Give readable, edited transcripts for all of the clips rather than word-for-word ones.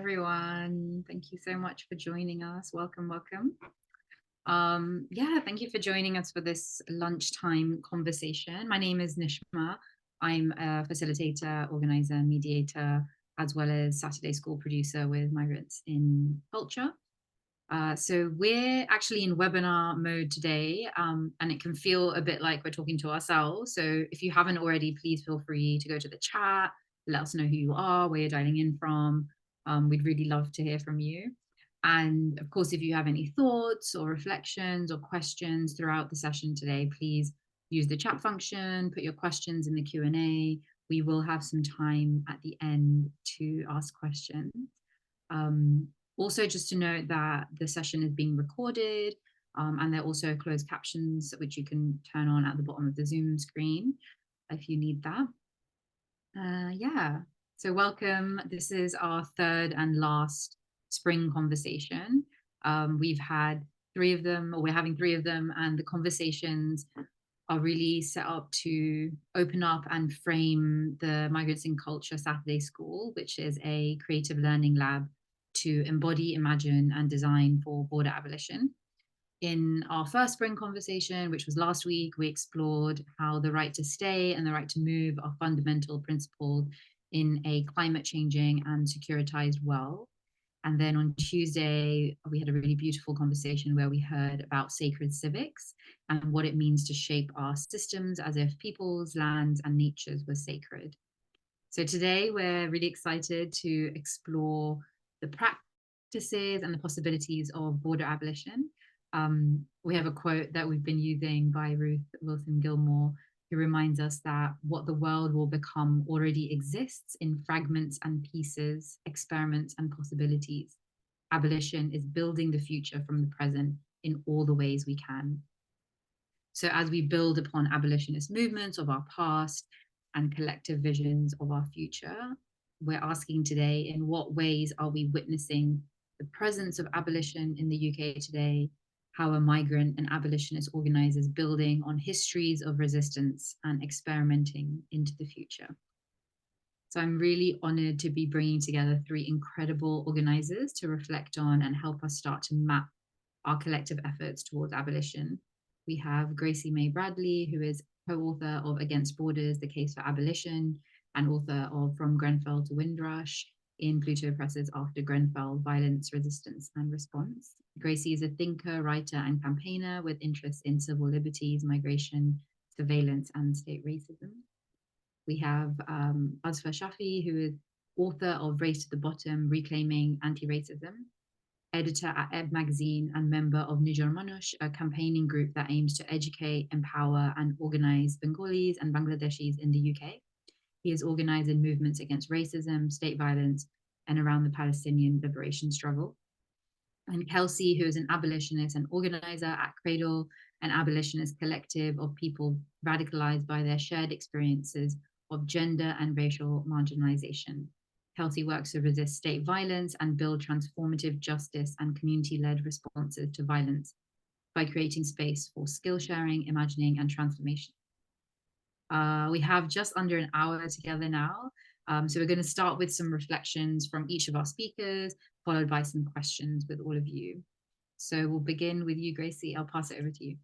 everyone. Thank you so much for joining us. Welcome, welcome. Thank you for joining us for this lunchtime conversation. My name is Nishma. I'm a facilitator, organizer, mediator, as well as Saturday school producer with Migrants in Culture. So we're actually in webinar mode today, and it can feel a bit like we're talking to ourselves. So if you haven't already, please feel free to go to the chat, let us know who you are, where you're dialing in from. We'd really love to hear from you. And of course, if you have any thoughts or reflections or questions throughout the session today, please use the chat function, put your questions in the Q&A. We will have some time at the end to ask questions. Also, just to note that the session is being recorded, and there are also closed captions, which you can turn on at the bottom of the Zoom screen if you need that. So welcome. This is our third and last spring conversation. We've had three of them, or we're having three of them, and the conversations are really set up to open up and frame the Migrants in Culture Saturday School, which is a creative learning lab to embody, imagine, and design for border abolition. In our first spring conversation, which was last week, we explored how the right to stay and the right to move are fundamental principles in a climate changing and securitized world. And then on Tuesday, we had a really beautiful conversation where we heard about sacred civics and what it means to shape our systems as if peoples, lands, and natures were sacred. So today, we're really excited to explore the practices and the possibilities of border abolition. We have a quote that we've been using by Ruth Wilson Gilmore, who reminds us that what the world will become already exists in fragments and pieces, experiments and possibilities. Abolition is building the future from the present in all the ways we can. So as we build upon abolitionist movements of our past and collective visions of our future, we're asking today, in what ways are we witnessing the presence of abolition in the UK today? How are migrant and abolitionist organizers building on histories of resistance and experimenting into the future? So I'm really honored to be bringing together three incredible organizers to reflect on and help us start to map our collective efforts towards abolition. We have Gracie May Bradley, who is co-author of Against Borders, The Case for Abolition, and author of From Grenfell to Windrush in Pluto Press's After Grenfell, Violence, Resistance and Response. Gracie is a thinker, writer, and campaigner with interests in civil liberties, migration, surveillance, and state racism. We have Azfar Shafi, who is author of Race to the Bottom, Reclaiming Anti-Racism, editor at Ebb Magazine and member of Nijjor Manush, a campaigning group that aims to educate, empower, and organize Bengalis and Bangladeshis in the UK. He has organized in movements against racism, state violence, and around the Palestinian liberation struggle. And Kelsey, who is an abolitionist and organizer at Cradle, an abolitionist collective of people radicalized by their shared experiences of gender and racial marginalization. Kelsey works to resist state violence and build transformative justice and community-led responses to violence by creating space for skill sharing, imagining, and transformation. We have just under an hour together now. So we're going to start with some reflections from each of our speakers, followed by some questions with all of you. So we'll begin with you, Gracie. I'll pass it over to you.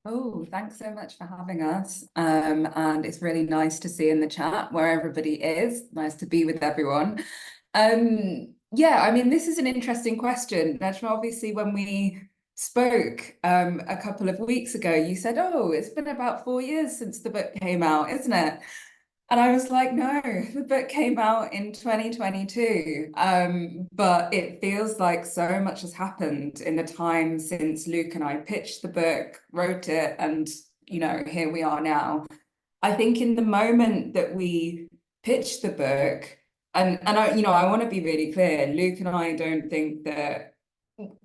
Oh, thanks so much for having us. And it's really nice to see in the chat where everybody is. Nice to be with everyone. Yeah, I mean, this is an interesting question. Nijjor, obviously, when we spoke a couple of weeks ago, you said, oh, it's been about 4 years since the book came out, isn't it? And I was like, no, the book came out in 2022, but it feels like so much has happened in the time since Luke and I pitched the book, wrote it, and, you know, here we are now. I think in the moment that we pitched the book, and I, you know, I want to be really clear, Luke and I don't think that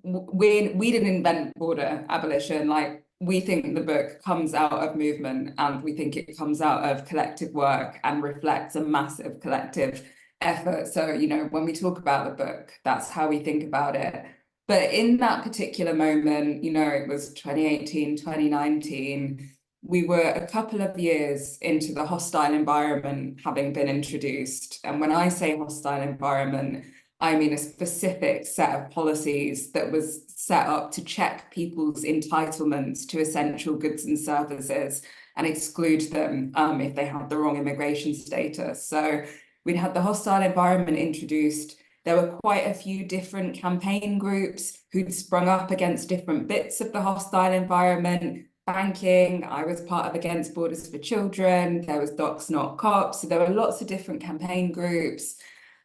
we didn't invent border abolition. Like, we think the book comes out of movement, and we think it comes out of collective work and reflects a massive collective effort. So, you know, when we talk about the book, that's how we think about it. But in that particular moment, you know, it was 2018, 2019, we were a couple of years into the hostile environment having been introduced. And when I say hostile environment, I mean a specific set of policies that was set up to check people's entitlements to essential goods and services and exclude them if they had the wrong immigration status. So we'd had the hostile environment introduced. There were quite a few different campaign groups who'd sprung up against different bits of the hostile environment. Banking, I was part of Against Borders for Children, there was Docs Not Cops, so there were lots of different campaign groups.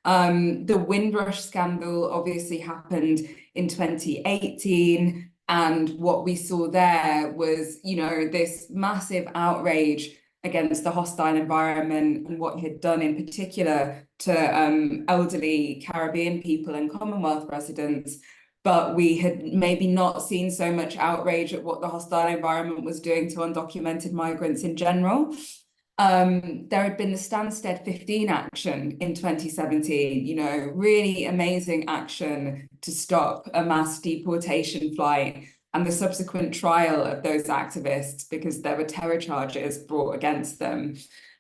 The Windrush scandal obviously happened in 2018, and what we saw there was, you know, this massive outrage against the hostile environment and what it had done in particular to elderly Caribbean people and Commonwealth residents. But we had maybe not seen so much outrage at what the hostile environment was doing to undocumented migrants in general. There had been the Stansted 15 action in 2017, you know, really amazing action to stop a mass deportation flight and the subsequent trial of those activists because there were terror charges brought against them.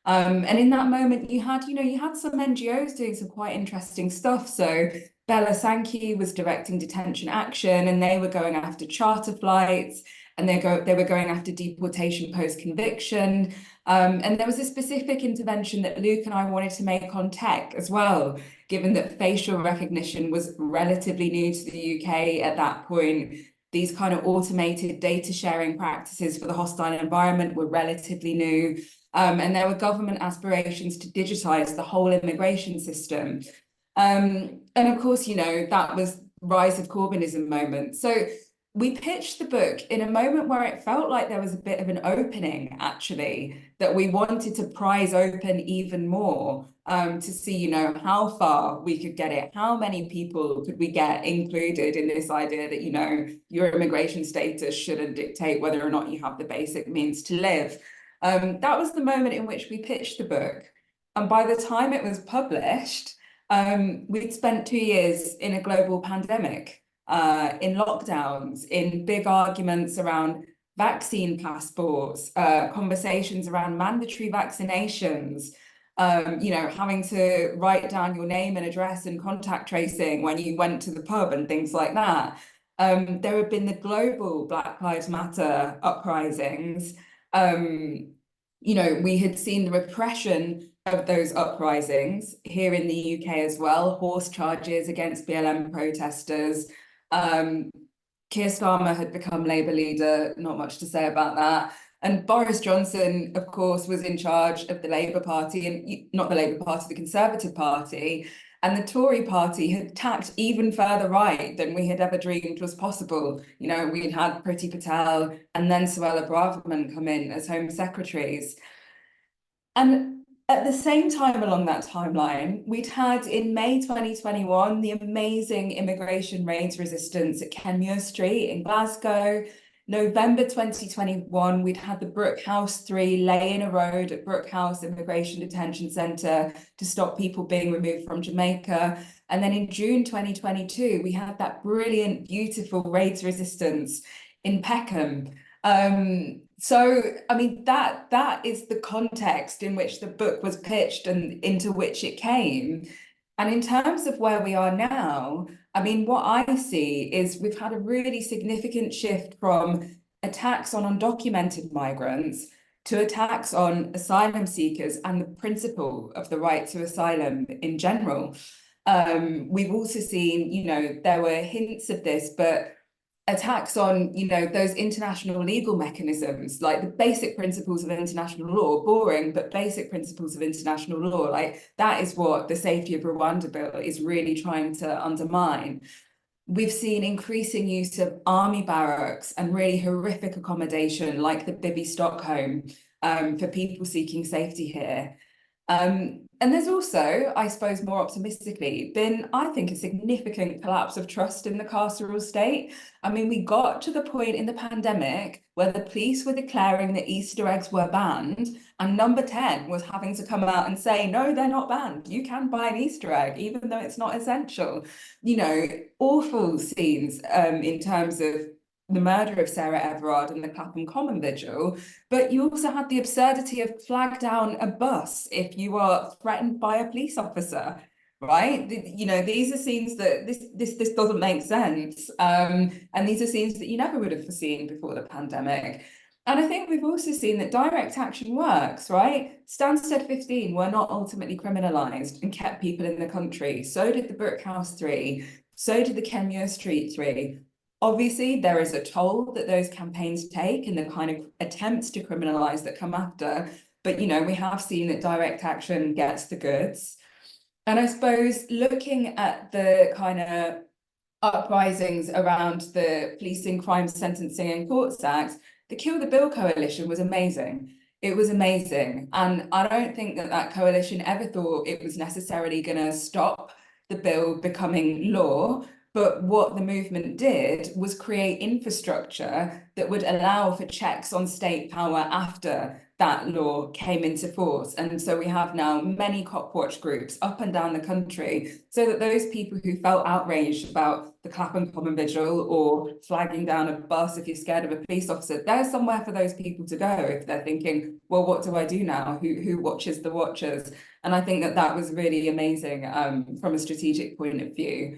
And in that moment, you had some NGOs doing some quite interesting stuff. So Bella Sankey was directing detention action, and they were going after charter flights, and they were going after deportation post-conviction. And there was a specific intervention that Luke and I wanted to make on tech as well, given that facial recognition was relatively new to the UK at that point. These kind of automated data sharing practices for the hostile environment were relatively new. And there were government aspirations to digitize the whole immigration system. And of course, you know, that was rise of Corbynism moment. So we pitched the book in a moment where it felt like there was a bit of an opening, actually, that we wanted to prize open even more, to see, you know, how far we could get it. How many people could we get included in this idea that, you know, your immigration status shouldn't dictate whether or not you have the basic means to live. That was the moment in which we pitched the book. And by the time it was published, we'd spent 2 years in a global pandemic, in lockdowns, in big arguments around vaccine passports, conversations around mandatory vaccinations, you know, having to write down your name and address and contact tracing when you went to the pub and things like that. There have been the global Black Lives Matter uprisings. You know, we had seen the repression of those uprisings here in the UK as well, horse charges against BLM protesters. Keir Starmer had become Labour leader, not much to say about that. And Boris Johnson, of course, was in charge of the Labour Party, and not the Labour Party, the Conservative Party. And the Tory party had tacked even further right than we had ever dreamed was possible. You know, we'd had Priti Patel and then Suella Braverman come in as Home Secretaries. And at the same time along that timeline, we'd had in May 2021, the amazing immigration raids resistance at Kenmure Street in Glasgow. November 2021, we'd had the Brook House 3 lay in a road at Brook House Immigration Detention Centre to stop people being removed from Jamaica. And then in June 2022, we had that brilliant, beautiful raids resistance in Peckham. So, I mean, that is the context in which the book was pitched and into which it came. And in terms of where we are now, I mean, what I see is we've had a really significant shift from attacks on undocumented migrants to attacks on asylum seekers and the principle of the right to asylum in general. We've also seen, you know, there were hints of this, but attacks on, you know, those international legal mechanisms, like the basic principles of international law, boring, but basic principles of international law, like that is what the Safety of Rwanda bill is really trying to undermine. We've seen increasing use of army barracks and really horrific accommodation like the Bibi Stockholm for people seeking safety here. And there's also, I suppose, more optimistically, been, I think, a significant collapse of trust in the carceral state. I mean, we got to the point in the pandemic where the police were declaring that Easter eggs were banned, and Number 10 was having to come out and say, no, they're not banned. You can buy an Easter egg, even though it's not essential. You know, awful scenes in terms of the murder of Sarah Everard and the Clapham Common Vigil, but you also had the absurdity of flag down a bus if you are threatened by a police officer, right? You know, these are scenes that this doesn't make sense. And these are scenes that you never would have foreseen before the pandemic. And I think we've also seen that direct action works, right? Stansted 15 were not ultimately criminalised and kept people in the country. So did the Brookhouse 3. So did the Kenmure Street 3. Obviously, there is a toll that those campaigns take and the kind of attempts to criminalise that come after. But, you know, we have seen that direct action gets the goods. And I suppose looking at the kind of uprisings around the Policing, Crime, Sentencing and Courts Act, the Kill the Bill coalition was amazing. It was amazing. And I don't think that that coalition ever thought it was necessarily going to stop the bill becoming law. But what the movement did was create infrastructure that would allow for checks on state power after that law came into force. And so we have now many cop watch groups up and down the country, so that those people who felt outraged about the Clapham Common Vigil or flagging down a bus if you're scared of a police officer, there's somewhere for those people to go if they're thinking, well, what do I do now? Who watches the watchers? And I think that that was really amazing from a strategic point of view.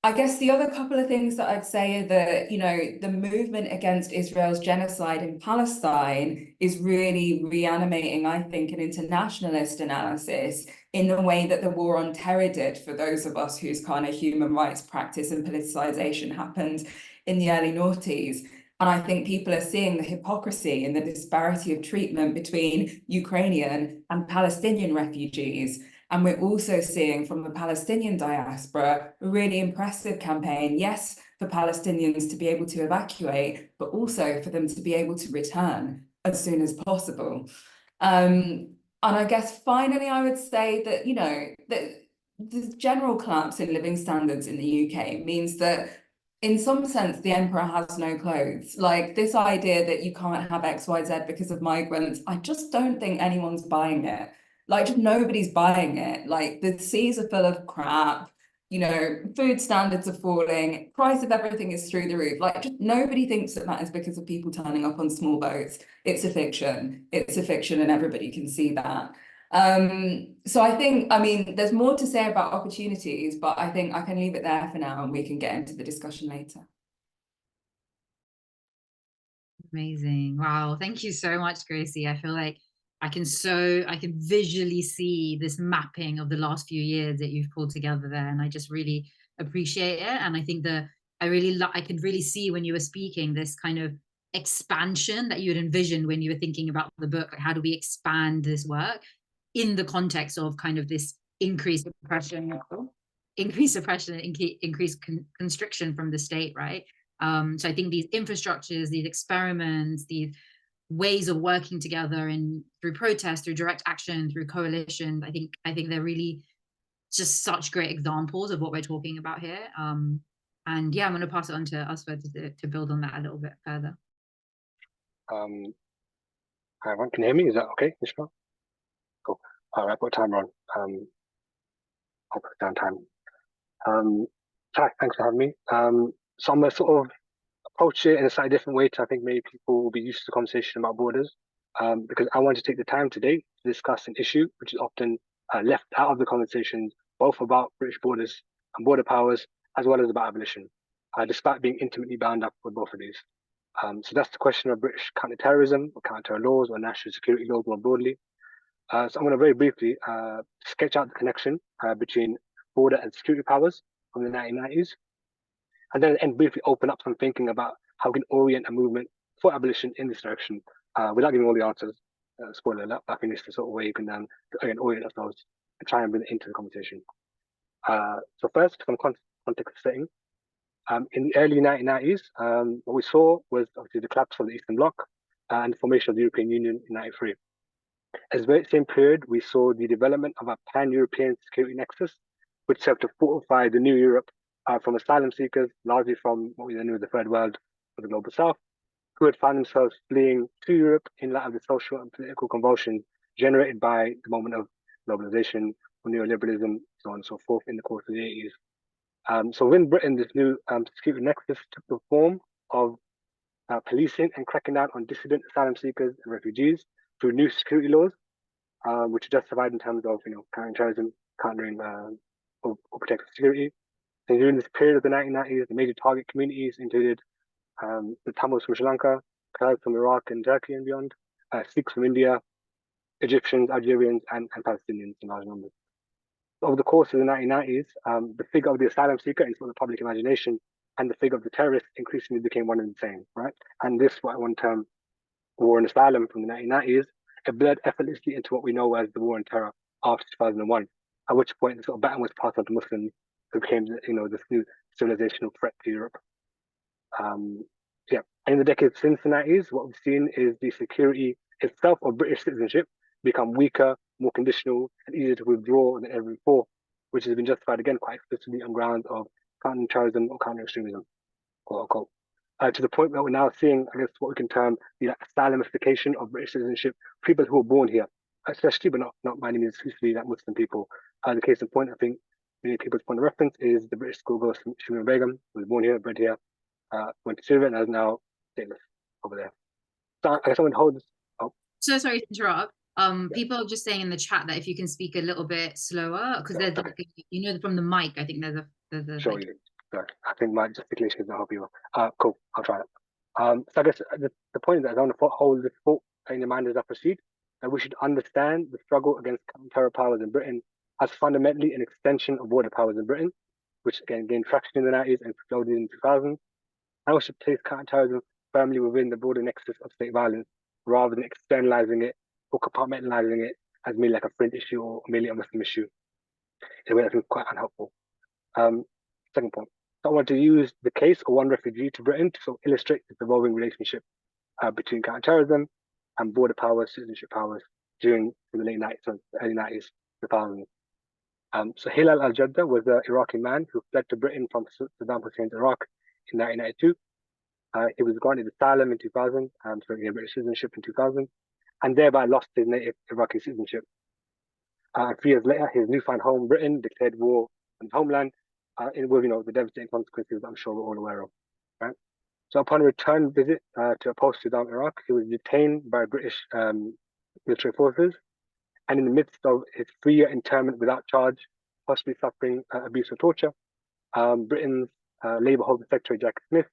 I guess the other couple of things that I'd say are that, you know, the movement against Israel's genocide in Palestine is really reanimating, I think, an internationalist analysis in the way that the war on terror did for those of us whose kind of human rights practice and politicization happened in the early noughties. And I think people are seeing the hypocrisy and the disparity of treatment between Ukrainian and Palestinian refugees. And we're also seeing from the Palestinian diaspora a really impressive campaign, yes, for Palestinians to be able to evacuate, but also for them to be able to return as soon as possible. And I guess finally, I would say that, you know, that the general collapse in living standards in the UK means that in some sense, the emperor has no clothes. Like this idea that you can't have XYZ because of migrants, I just don't think anyone's buying it. Like just nobody's buying it. Like the seas are full of crap, you know, food standards are falling, price of everything is through the roof. Like just nobody thinks that that is because of people turning up on small boats. It's a fiction. It's a fiction and everybody can see that. So I think, I mean, there's more to say about opportunities, but I think I can leave it there for now and we can get into the discussion later. Amazing. Wow. Thank you so much, Gracie. I feel like I can visually see this mapping of the last few years that you've pulled together there. And I just really appreciate it. And I think I could really see when you were speaking this kind of expansion that you had envisioned when you were thinking about the book. Like, how do we expand this work in the context of kind of this increased oppression, increased constriction from the state, right? So I think these infrastructures, these experiments, these ways of working together and through protest, through direct action, through coalition, I think they're really just such great examples of what we're talking about here. And yeah, I'm going to pass it on to Azfar to build on that a little bit further. Hi everyone, can you hear me? Is that okay, Nishma? Cool. All right, I've got timer on. I'll put down time. Hi, thanks for having me. So I'm gonna sort of approach it in a slightly different way to I think maybe people will be used to the conversation about borders, because I want to take the time today to discuss an issue which is often left out of the conversations, both about British borders and border powers, as well as about abolition, despite being intimately bound up with both of these. So that's the question of British counter-terrorism or counter laws or national security laws more broadly. So I'm going to very briefly sketch out the connection between border and security powers from the 1990s, and then briefly open up some thinking about how we can orient a movement for abolition in this direction without giving all the answers. Spoiler alert, I think it's the sort of way you can again orient ourselves and try and bring it into the conversation. So first, some context setting. In the early 1990s, what we saw was obviously the collapse of the Eastern Bloc and the formation of the European Union in 1993. At the very same period, we saw the development of a pan-European security nexus, which served to fortify the new Europe from asylum seekers, largely from what we then knew as the Third World or the Global South, who had found themselves fleeing to Europe in light of the social and political convulsions generated by the moment of globalization, or neoliberalism, so on and so forth in the course of the 80s. So within Britain, this new security nexus took the form of policing and cracking down on dissident asylum seekers and refugees through new security laws, which are justified in terms of countering terrorism, countering or protected security. So during this period of the 1990s, the major target communities included the Tamils from Sri Lanka, Kurds from Iraq and Turkey and beyond, Sikhs from India, Egyptians, Algerians, and Palestinians in large numbers. Over the course of the 1990s, the figure of the asylum seeker in sort of the public imagination and the figure of the terrorist increasingly became one and the same, right? And this, what one term war on asylum from the 1990s, it blurred effortlessly into what we know as the war on terror after 2001, at which point the sort of baton was passed on to Muslims, who became, this new civilizational threat to Europe. In the decades since the 90s, what we've seen is the security itself of British citizenship become weaker, more conditional, and easier to withdraw than ever before, which has been justified again quite explicitly on grounds of counter-terrorism or counter-extremism, quote unquote. To the point that we're now seeing, I guess, what we can term the Islamification of British citizenship, people who are born here, especially, but not by any means exclusively that Muslim people. The case in point, I think, many people's point of reference is the British schoolgirl Shumir Begum, who was born here, bred here, went to Syria and is now stateless over there. So I guess I'm going to hold this. Oh. So sorry to interrupt. People are just saying in the chat that if you can speak a little bit slower, because there's like, from the mic, I think there's a Sure, like... Sorry, I think my gesticulation is not helping you. Cool, I'll try it. So I guess the point is that I want to hold this thought in your mind as I proceed, that we should understand the struggle against counter-terror powers in Britain as fundamentally an extension of border powers in Britain, which again gained traction in the 90s and exploded in the 2000s. And we should place counter-terrorism firmly within the broader nexus of state violence, rather than externalizing it or compartmentalizing it as merely like a fringe issue or merely a Muslim issue, in a way that feels quite unhelpful. Second point. So I want to use the case of one refugee to Britain to sort of illustrate this evolving relationship between counterterrorism and border powers, citizenship powers during the late 90s, early 90s, 2000s. So Hilal al-Jadda was an Iraqi man who fled to Britain from Saddam Hussein's Iraq in 1992. He was granted asylum in 2000, so he had British citizenship in 2000, and thereby lost his native Iraqi citizenship. 3 years later, his newfound home, Britain, declared war on his homeland, with the devastating consequences I'm sure we're all aware of. Right? So upon a return visit to a post-Saddam Iraq, he was detained by British military forces, and in the midst of his 3-year internment without charge, possibly suffering abuse or torture, Britain's Labour Home Secretary Jack Smith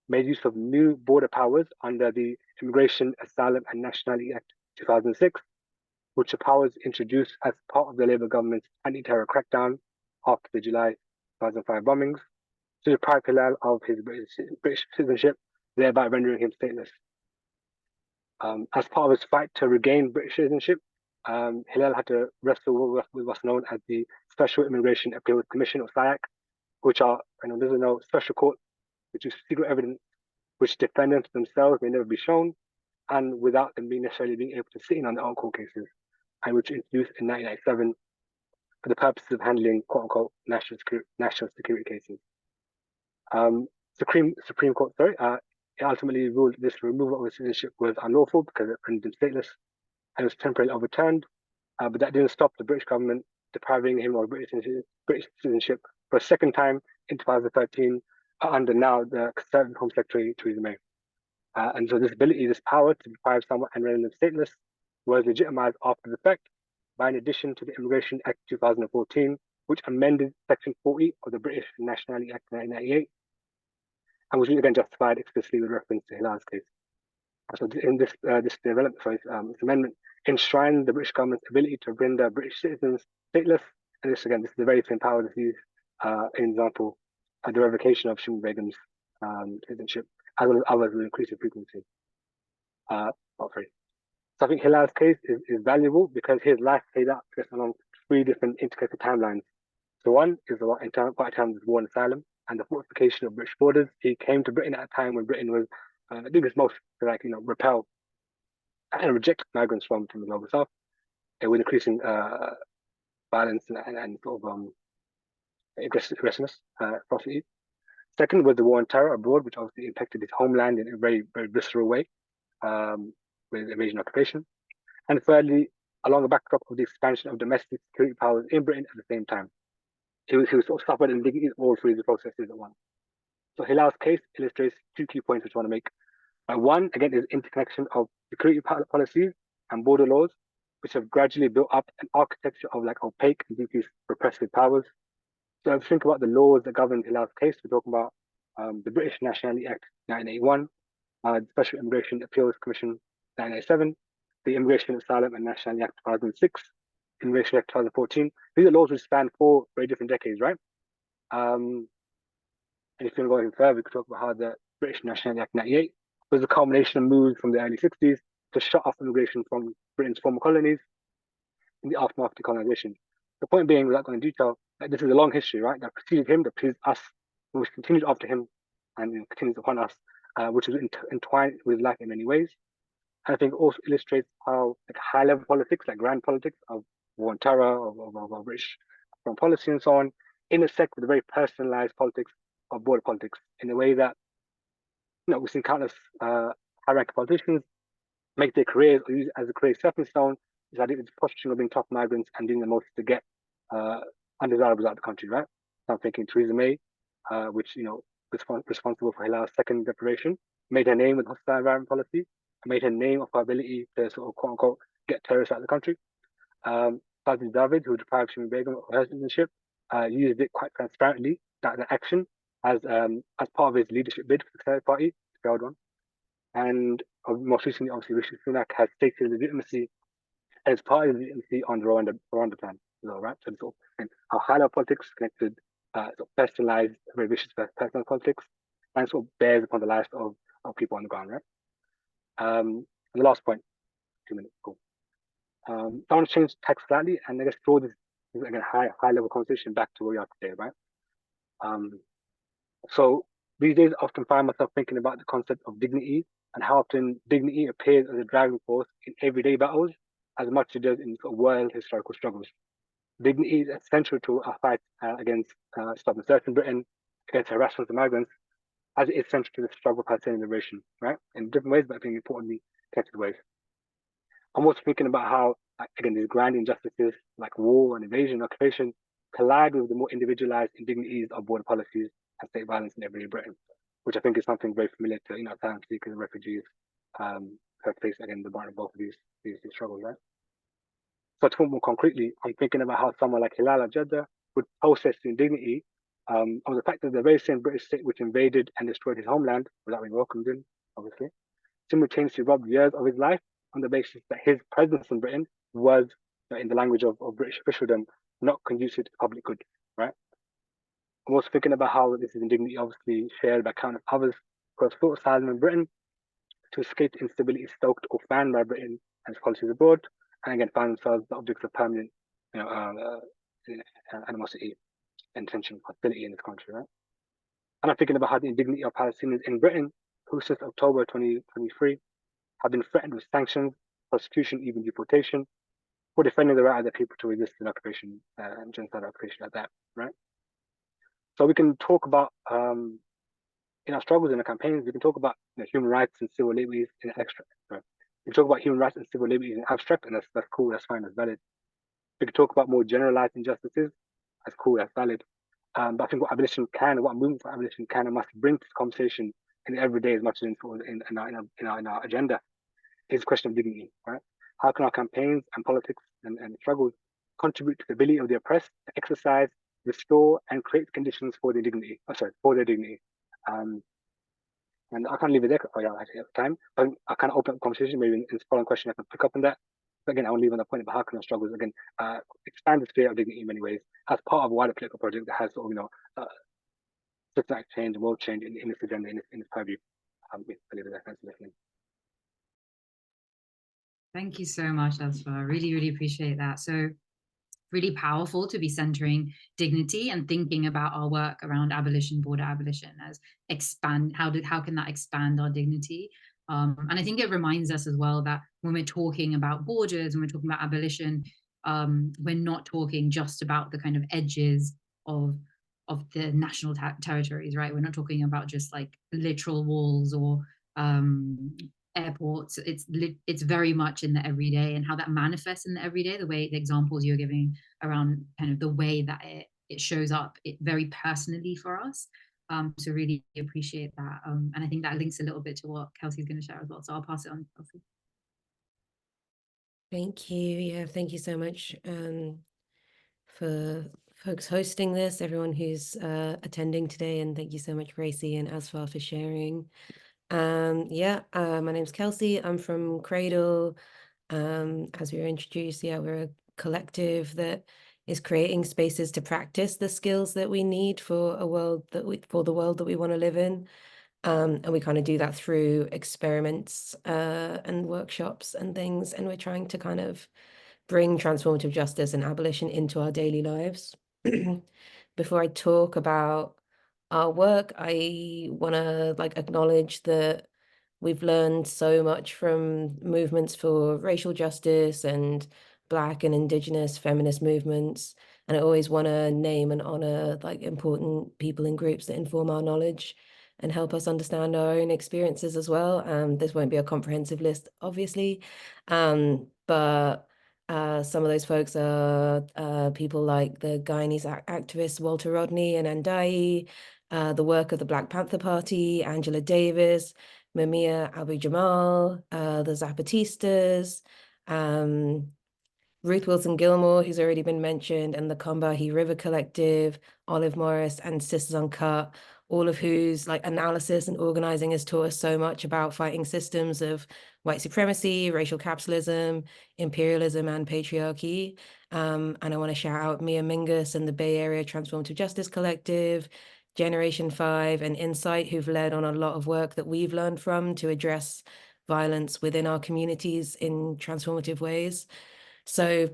made use of new border powers under the Immigration, Asylum and Nationality Act 2006, which are powers introduced as part of the Labour government's anti-terror crackdown after the July 2005 bombings, to deprive Hilal of his British citizenship, thereby rendering him stateless. As part of his fight to regain British citizenship, Hilal had to wrestle with what's known as the Special Immigration Appeals Commission, or SIAC, which are, special courts which is secret evidence which defendants themselves may never be shown, and without them necessarily being able to sit in on their own court cases, and which introduced in 1997 for the purposes of handling quote-unquote national security cases. Supreme Court, it ultimately ruled this removal of his citizenship was unlawful because it rendered him stateless, and was temporarily overturned. But that didn't stop the British government depriving him of British citizenship for a second time in 2013 under now the Conservative Home Secretary Theresa May. And so this power to deprive someone and render them stateless was legitimized after the fact by an addition to the Immigration Act 2014, which amended Section 40 of the British Nationality Act 1998, and was again justified explicitly with reference to Hilal's case. So in this amendment enshrined the British government's ability to render British citizens stateless, and this is the very same power that's used, in example, the revocation of Shumir Begum's citizenship, as well as others with increasing frequency. So I think Hilal's case is valuable because his life played out along 3 different interconnected timelines. So one is quite a time of war and asylum and the fortification of British borders. He came to Britain at a time when Britain was doing its most to repel and reject migrants from the global south, with increasing violence and sort of aggressiveness, atrocity. Second was the war on terror abroad, which obviously impacted his homeland in a very, very visceral way, with invasion and occupation. And thirdly, along the backdrop of the expansion of domestic security powers in Britain at the same time. He was sort of suffered and digging all 3 of the processes at once. So Hilal's case illustrates 2 key points which I want to make. One, again, is interconnection of security policies and border laws, which have gradually built up an architecture of opaque and deeply repressive powers. So if you think about the laws that govern Hilal's case, we're talking about the British Nationality Act 1981, the Special Immigration Appeals Commission 1987, the Immigration, Asylum and Nationality Act 2006, Immigration Act 2014. These are laws which span 4 very different decades, right? And if you want to go even further, we could talk about how the British Nationality Act 98 was a culmination of moves from the early 60s to shut off immigration from Britain's former colonies in the aftermath of decolonization. The point being, without going into detail, that this is a long history, right, that preceded him, that precedes us, which continued after him, and continues upon us, which is entwined with life in many ways. And I think also illustrates how like high-level politics, like grand politics of war and terror, of British foreign policy and so on, intersect with the very personalized politics of border politics in a way that, we've seen countless high-ranking politicians make their careers or use it as a career stepping stone, is that it's posturing of being tough migrants and doing the most to get undesirables out of the country, right? So I'm thinking Theresa May, which, responsible for Hilal's second deprivation, made her name with hostile environment policy, made her name of her ability to sort of quote unquote get terrorists out of the country. Sajid David, who deprived Shimi Begum of her citizenship, used it quite transparently, that action, as part of his leadership bid for the Conservative Party, the failed one. And most recently, obviously, Rishi Sunak has stated legitimacy as part of the legitimacy on the Rwanda plan, right? So sort of how high-level politics connected, sort of personalized, very vicious personal politics, and sort of bears upon the lives of people on the ground, right? The last point, 2 minutes, cool. I want to change text slightly, and I guess draw this again high-level conversation back to where we are today, right? So these days, I often find myself thinking about the concept of dignity and how often dignity appears as a driving force in everyday battles as much as it does in sort of world historical struggles. Dignity is essential to our fight against stop and search in Britain, against harassment of migrants, as it is central to the struggle for Palestinian liberation, right? In different ways, but I think importantly connected ways. I'm also thinking about how, again, these grand injustices like war and invasion and occupation collide with the more individualized indignities of border policies and state violence in everyday Britain, which I think is something very familiar to asylum seekers and refugees who have faced, again, the brunt of both of these struggles, right? So to put more concretely, I'm thinking about how someone like Hilal al-Jadda would process the indignity of the fact that the very same British state which invaded and destroyed his homeland without being welcomed in, obviously, simultaneously robbed years of his life on the basis that his presence in Britain was, in the language of British officialdom, not conducive to the public good, right? I'm also thinking about how this is indignity obviously shared by countless others who have sought asylum in Britain to escape the instability stoked or fanned by Britain and its policies abroad, and again find themselves the objects of permanent, animosity, intention, hostility in this country, right? And I'm thinking about how the indignity of Palestinians in Britain, who since October 2023 have been threatened with sanctions, prosecution, even deportation, for defending the right of their people to resist an occupation and genocide occupation like that, right? So we can talk about in our struggles in our campaigns, we can talk about human rights and civil liberties in abstract. Right? We can talk about human rights and civil liberties in abstract, and that's cool, that's fine, that's valid. We can talk about more generalized injustices, that's cool, that's valid. But I think what abolition can, what movement for abolition can and must bring to the conversation in everyday as much as in our agenda is a question of dignity, right? How can our campaigns and politics and struggles contribute to the ability of the oppressed to exercise, restore, and create conditions for their dignity? For their dignity. And I can't leave it there. Oh yeah, I have time. But I kind of open up the conversation. Maybe in this following question, I can pick up on that. But again, I want to leave on the point about how can our struggles again expand the sphere of dignity in many ways as part of a wider political project that has sort of systematic change, world change in this agenda, in this purview. I believe that. Thanks for listening. Thank you so much, Azfar. I really, really appreciate that. So really powerful to be centering dignity and thinking about our work around abolition, border abolition, as how can that expand our dignity? And I think it reminds us as well that when we're talking about borders, when we're talking about abolition, we're not talking just about the kind of edges of the national territories, right? We're not talking about just like literal walls or airports. It's very much in the everyday, and how that manifests in the everyday, the examples you're giving around kind of the way that it shows up very personally for us. So really appreciate that. And I think that links a little bit to what Kelsey's going to share as well. So I'll pass it on to Kelsey. Thank you. Yeah, thank you so much for folks hosting this, everyone who's attending today, and thank you so much, Gracie and Azfar, for sharing. My name's Kelsey. I'm from Cradle. As we were introduced, we're a collective that is creating spaces to practice the skills that we need for the world that we want to live in. And we kind of do that through experiments and workshops and things. And we're trying to kind of bring transformative justice and abolition into our daily lives. Before I talk about our work, I want to acknowledge that we've learned so much from movements for racial justice and Black and Indigenous feminist movements. And I always want to name and honor important people and groups that inform our knowledge and help us understand our own experiences as well. This won't be a comprehensive list, obviously, but some of those folks are people like the Guyanese activists Walter Rodney and Andai, the work of the Black Panther Party, Angela Davis, Mumia Abu-Jamal, the Zapatistas, Ruth Wilson Gilmore, who's already been mentioned, and the Combahee River Collective, Olive Morris, and Sisters Uncut, all of whose analysis and organizing has taught us so much about fighting systems of white supremacy, racial capitalism, imperialism, and patriarchy. And I want to shout out Mia Mingus and the Bay Area Transformative Justice Collective, Generation 5, and Insight, who've led on a lot of work that we've learned from to address violence within our communities in transformative ways. So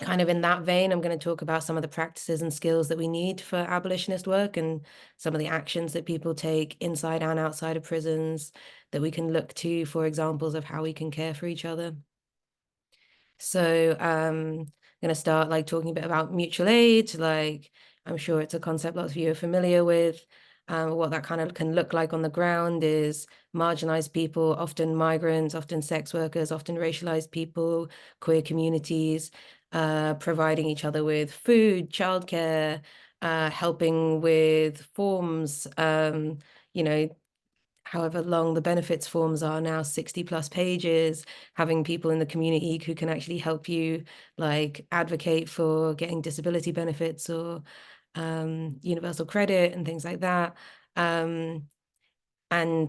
kind of in that vein, I'm going to talk about some of the practices and skills that we need for abolitionist work and some of the actions that people take inside and outside of prisons that we can look to for examples of how we can care for each other. So I'm going to start talking a bit about mutual aid. I'm sure it's a concept lots of you are familiar with. What that kind of can look like on the ground is marginalized people, often migrants, often sex workers, often racialized people, queer communities, providing each other with food, childcare, helping with forms, however long the benefits forms are now, 60+ pages, having people in the community who can actually help you advocate for getting disability benefits or universal credit and things like that. And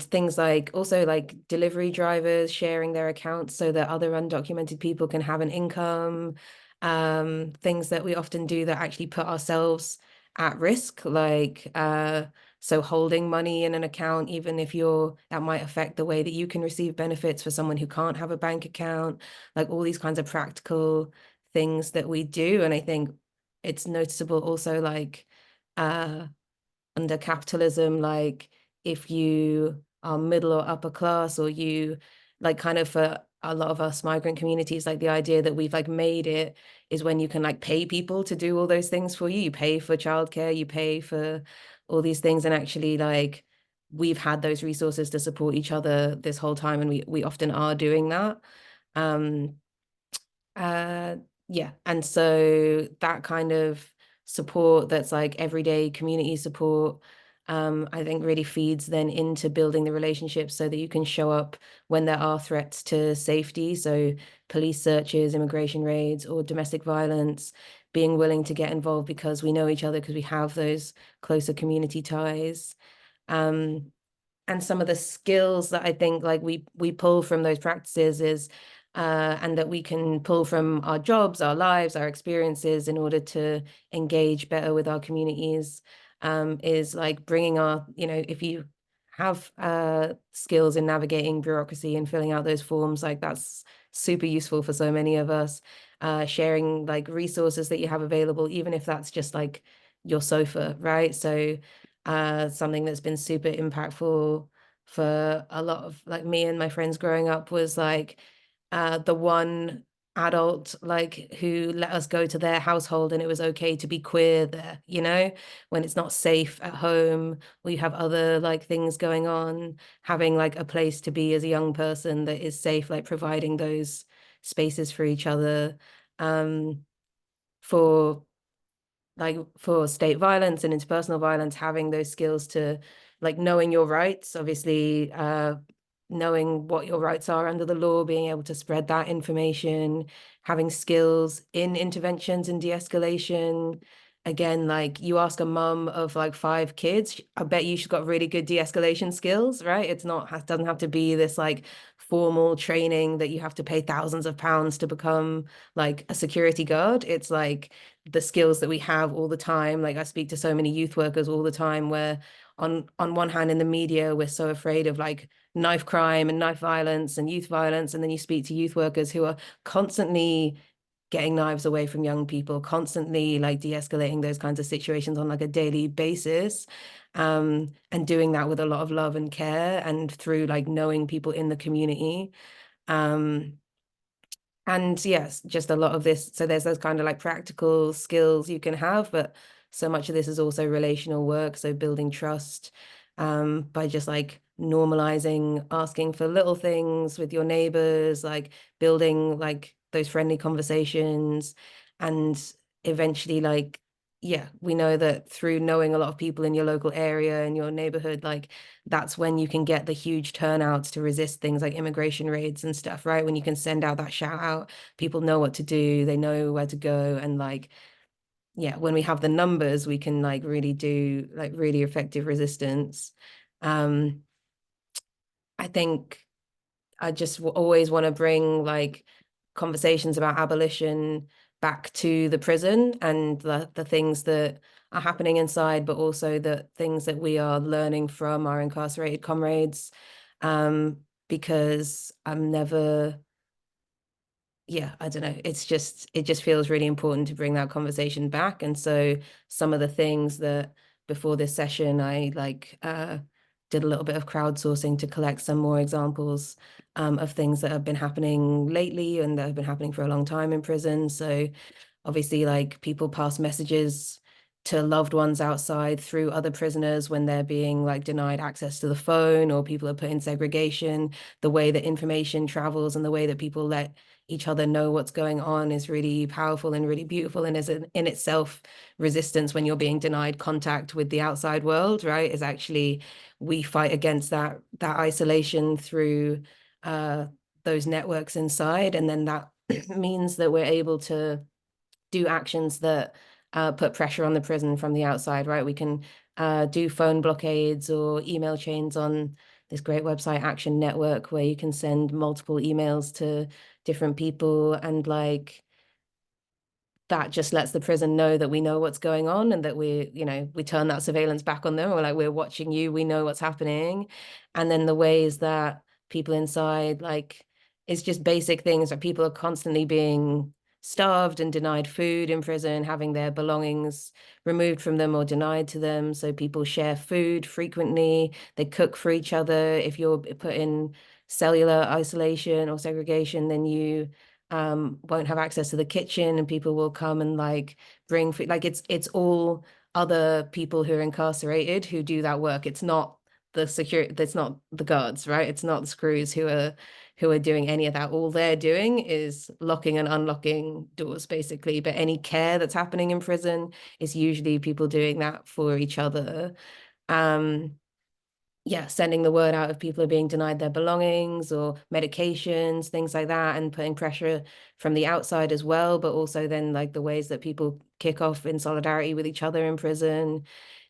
things also delivery drivers sharing their accounts so that other undocumented people can have an income. Things that we often do that actually put ourselves at risk, so holding money in an account, even if that might affect the way that you can receive benefits for someone who can't have a bank account, all these kinds of practical things that we do. And I think it's noticeable also under capitalism, if you are middle or upper class, or you kind of for a lot of us migrant communities, the idea that we've made it is when you can pay people to do all those things for you. You pay for childcare, you pay for all these things, and actually we've had those resources to support each other this whole time, and we often are doing that. And so that kind of support that's everyday community support, I think really feeds then into building the relationships so that you can show up when there are threats to safety. So police searches, immigration raids, or domestic violence, being willing to get involved because we know each other, because we have those closer community ties. And some of the skills that I think we pull from those practices is and that we can pull from our jobs, our lives, our experiences in order to engage better with our communities, is bringing our, if you have skills in navigating bureaucracy and filling out those forms, that's super useful for so many of us. Sharing resources that you have available, even if that's just your sofa, right? So something that's been super impactful for a lot of me and my friends growing up was the one adult who let us go to their household and it was okay to be queer there, when it's not safe at home, or you have other things going on, having a place to be as a young person that is safe, providing those spaces for each other. For state violence and interpersonal violence, having those skills to knowing your rights, obviously, knowing what your rights are under the law, being able to spread that information, having skills in interventions and de-escalation, again, like you ask a mum of like 5 kids, I bet you she's got really good de-escalation skills, right? It's not, doesn't have to be this like formal training that you have to pay thousands of pounds to become like a security guard. It's like the skills that we have all the time. Like I speak to so many youth workers all the time where on one hand in the media, we're so afraid of like knife crime and knife violence and youth violence. And then you speak to youth workers who are constantly getting knives away from young people, constantly like de-escalating those kinds of situations on like a daily basis, and doing that with a lot of love and care and through like knowing people in the community. And yes, just a lot of this. So there's those kind of like practical skills you can have, but so much of this is also relational work. So building trust by just like normalizing asking for little things with your neighbors, like building like those friendly conversations. And eventually, like, yeah, we know that through knowing a lot of people in your local area and your neighborhood, like that's when you can get the huge turnouts to resist things like immigration raids and stuff, right? When you can send out that shout out, people know what to do, they know where to go. And like, yeah, when we have the numbers, we can like really do like really effective resistance. I think I just always want to bring like conversations about abolition back to the prison and the things that are happening inside, but also the things that we are learning from our incarcerated comrades. Because I'm never, yeah, I don't know. It just feels really important to bring that conversation back. And so some of the things that before this session, I like did a little bit of crowdsourcing to collect some more examples of things that have been happening lately and that have been happening for a long time in prison. So obviously, like people pass messages to loved ones outside through other prisoners when they're being like denied access to the phone or people are put in segregation. The way that information travels and the way that people let each other know what's going on is really powerful and really beautiful, and is in itself resistance when you're being denied contact with the outside world, right? Is actually we fight against that isolation through those networks inside, and then that means that we're able to do actions that put pressure on the prison from the outside, right? We can do phone blockades or email chains on this great website, Action Network, where you can send multiple emails to different people, and like that just lets the prison know that we know what's going on and that we turn that surveillance back on them. We're like, we're watching you, we know what's happening. And then the ways that people inside, like, it's just basic things that people are constantly being starved and denied food in prison, having their belongings removed from them or denied to them. So people share food frequently, they cook for each other. If you're put in cellular isolation or segregation, then you won't have access to the kitchen, and people will come and like bring food. Like it's all other people who are incarcerated who do that work. It's not the security, that's not the guards, right? It's not the screws who are doing any of that. All they're doing is locking and unlocking doors, basically. But any care that's happening in prison is usually people doing that for each other. Yeah, sending the word out if people are being denied their belongings or medications, things like that, and putting pressure from the outside as well, but also then like the ways that people kick off in solidarity with each other in prison,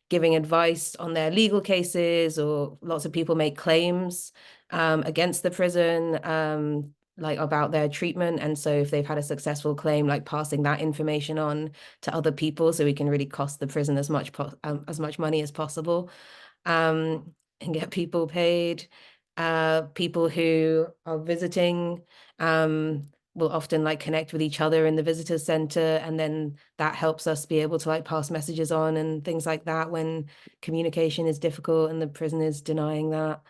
giving advice on their legal cases, or lots of people make claims against the prison, like about their treatment. And so if they've had a successful claim, like passing that information on to other people so we can really cost the prison as much money as possible. And get people paid. People who are visiting will often like connect with each other in the visitor center, and then that helps us be able to like pass messages on and things like that when communication is difficult and the prison is denying that.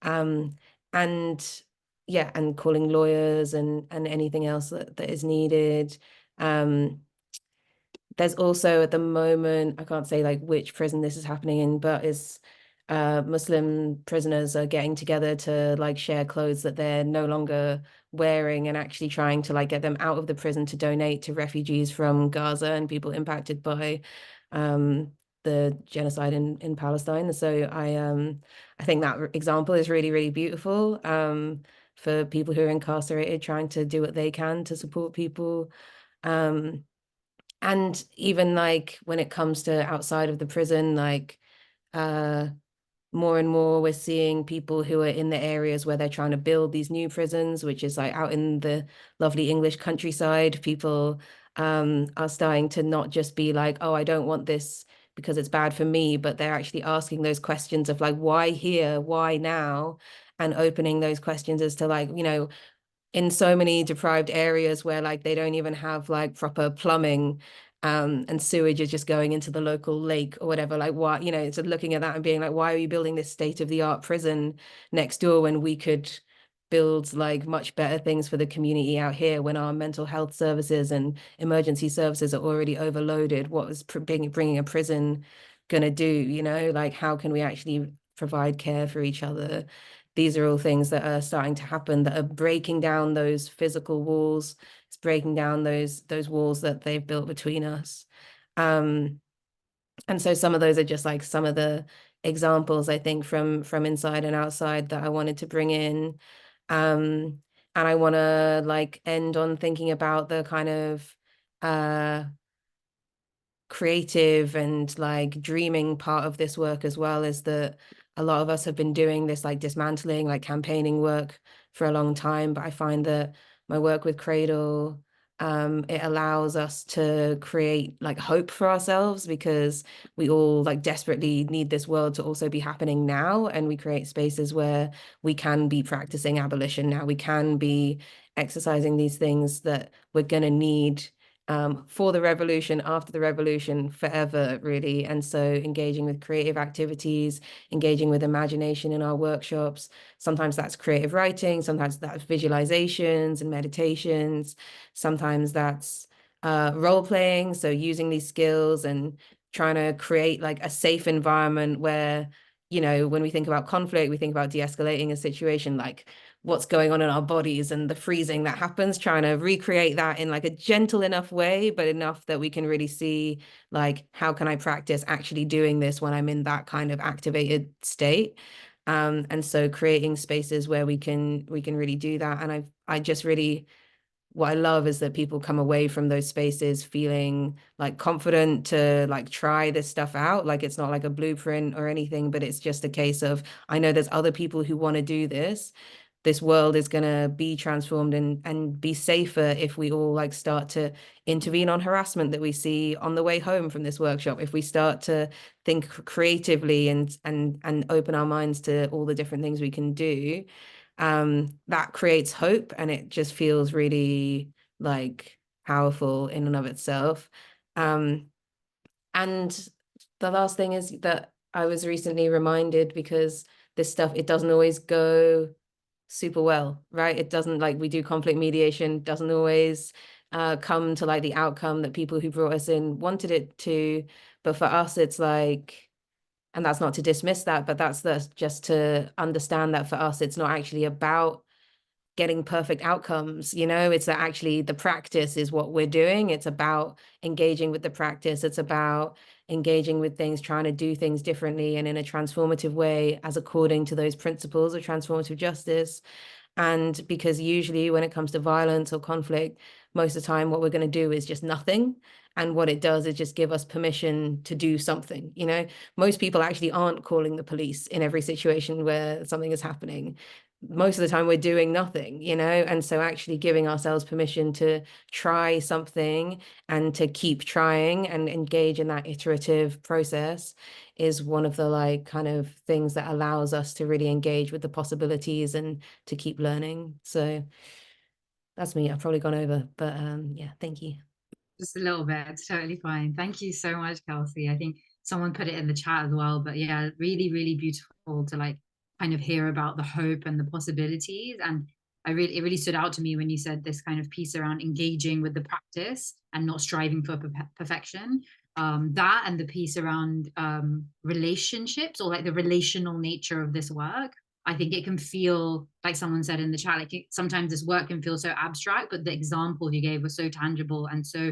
And yeah, and calling lawyers and anything else that is needed. There's also at the moment, I can't say like which prison this is happening in, but is Muslim prisoners are getting together to like share clothes that they're no longer wearing, and actually trying to like get them out of the prison to donate to refugees from Gaza and people impacted by the genocide in Palestine. So I think that example is really, really beautiful for people who are incarcerated, trying to do what they can to support people. And even like when it comes to outside of the prison, like more and more we're seeing people who are in the areas where they're trying to build these new prisons, which is like out in the lovely English countryside. People are starting to not just be like, oh, I don't want this because it's bad for me, but they're actually asking those questions of like, why here, why now, and opening those questions as to like, you know, in so many deprived areas where like they don't even have like proper plumbing, and sewage is just going into the local lake or whatever. Like, why, you know, so looking at that and being like, why are you building this state-of-the-art prison next door when we could build like much better things for the community out here, when our mental health services and emergency services are already overloaded? What is bringing a prison gonna do? You know, like, how can we actually provide care for each other? These are all things that are starting to happen, that are breaking down those physical walls. It's breaking down those walls that they've built between us. And so some of those are just like some of the examples, I think, from inside and outside that I wanted to bring in. And I want to like end on thinking about the kind of creative and like dreaming part of this work as well, is that a lot of us have been doing this like dismantling, like campaigning work for a long time. But I find that my work with Cradle, it allows us to create like hope for ourselves, because we all like desperately need this world to also be happening now. And we create spaces where we can be practicing abolition now. We can be exercising these things that we're going to need for the revolution, after the revolution, forever, really. And so engaging with creative activities, engaging with imagination in our workshops. Sometimes that's creative writing, sometimes that's visualizations and meditations, sometimes that's role playing. So using these skills and trying to create like a safe environment where, you know, when we think about conflict, we think about de-escalating a situation, like what's going on in our bodies and the freezing that happens, trying to recreate that in like a gentle enough way, but enough that we can really see like, how can I practice actually doing this when I'm in that kind of activated state? And so creating spaces where we can really do that. And I just really, what I love is that people come away from those spaces feeling like confident to like try this stuff out. Like, it's not like a blueprint or anything, but it's just a case of, I know there's other people who want to do this. This world is going to be transformed and be safer if we all like start to intervene on harassment that we see on the way home from this workshop. If we start to think creatively and open our minds to all the different things we can do, that creates hope, and it just feels really like powerful in and of itself. And the last thing is that I was recently reminded, because this stuff, it doesn't always go super well, right? It doesn't, like, we do conflict mediation, doesn't always come to like the outcome that people who brought us in wanted it to. But for us, it's like, and that's not to dismiss that, but that's just to understand that for us, it's not actually about getting perfect outcomes, you know. It's that actually the practice is what we're doing. It's about engaging with the practice. It's about engaging with things, trying to do things differently and in a transformative way, as according to those principles of transformative justice. And because usually when it comes to violence or conflict, most of the time what we're going to do is just nothing. And what it does is just give us permission to do something. You know, most people actually aren't calling the police in every situation where something is happening. Most of the time we're doing nothing, you know. And so actually giving ourselves permission to try something and to keep trying and engage in that iterative process is one of the like kind of things that allows us to really engage with the possibilities and to keep learning. So that's me. I've probably gone over, but yeah, thank you. Just a little bit, it's totally fine. Thank you so much, Kelsey. I think someone put it in the chat as well, but yeah, really, really beautiful to like kind of hear about the hope and the possibilities. And it really stood out to me when you said this kind of piece around engaging with the practice and not striving for perfection. That and the piece around relationships, or like the relational nature of this work. I think it can feel, like someone said in the chat, like sometimes this work can feel so abstract, but the example you gave was so tangible and so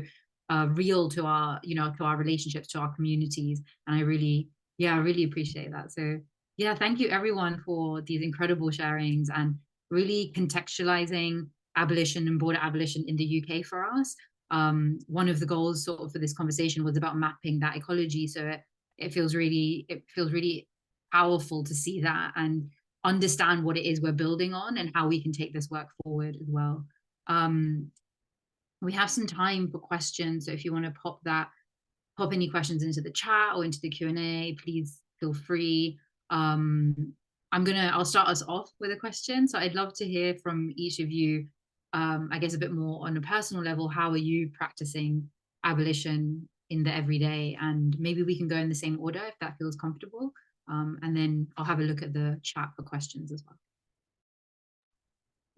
real to our, you know, to our relationships, to our communities. And I really appreciate that. So yeah, thank you everyone for these incredible sharings and really contextualizing abolition and border abolition in the UK for us. One of the goals sort of for this conversation was about mapping that ecology. So it feels really powerful to see that and understand what it is we're building on and how we can take this work forward as well. We have some time for questions, so if you want to pop any questions into the chat or into the Q&A, please feel free. I'll start us off with a question. So I'd love to hear from each of you, I guess a bit more on a personal level. How are you practicing abolition in the everyday? And maybe we can go in the same order if that feels comfortable. And then I'll have a look at the chat for questions as well.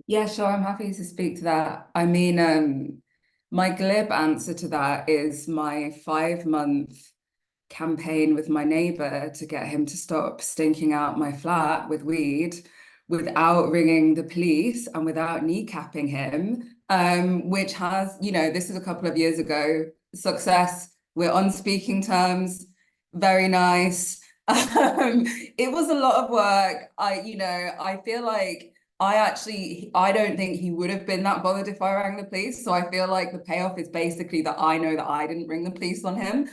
Yeah, sure, I'm happy to speak to that. I mean, my glib answer to that is my 5-month campaign with my neighbour to get him to stop stinking out my flat with weed without ringing the police and without kneecapping him, which has, you know, this is a couple of years ago, success, we're on speaking terms, very nice. It was a lot of work. I feel like I don't think he would have been that bothered if I rang the police. So I feel like the payoff is basically that I know that I didn't ring the police on him.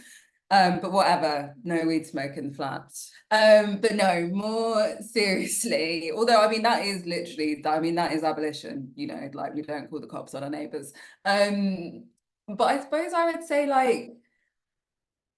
But whatever, no weed smoke in the flat. But no, more seriously, although I mean that is abolition, you know, like we don't call the cops on our neighbours. But I suppose I would say like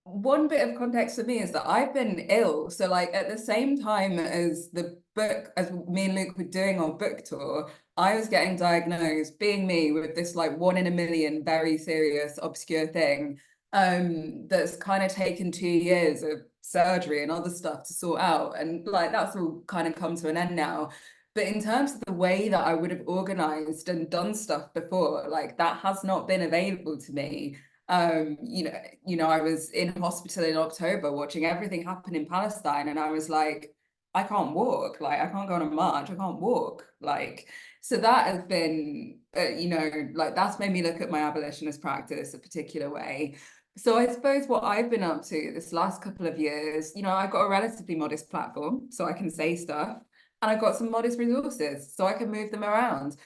one bit of context for me is that I've been ill. So like at the same time as me and Luke were doing our book tour, I was getting diagnosed, being me, with this like 1 in a million, very serious, obscure thing. That's kind of taken 2 years of surgery and other stuff to sort out. And like that's all kind of come to an end now. But in terms of the way that I would have organized and done stuff before, like that has not been available to me. You know, I was in hospital in October watching everything happen in Palestine, and I was like, I can't walk, like I can't go on a march, I can't walk, like, so that has been, you know, like that's made me look at my abolitionist practice a particular way. So I suppose what I've been up to this last couple of years, you know, I've got a relatively modest platform, so I can say stuff, and I've got some modest resources, so I can move them around.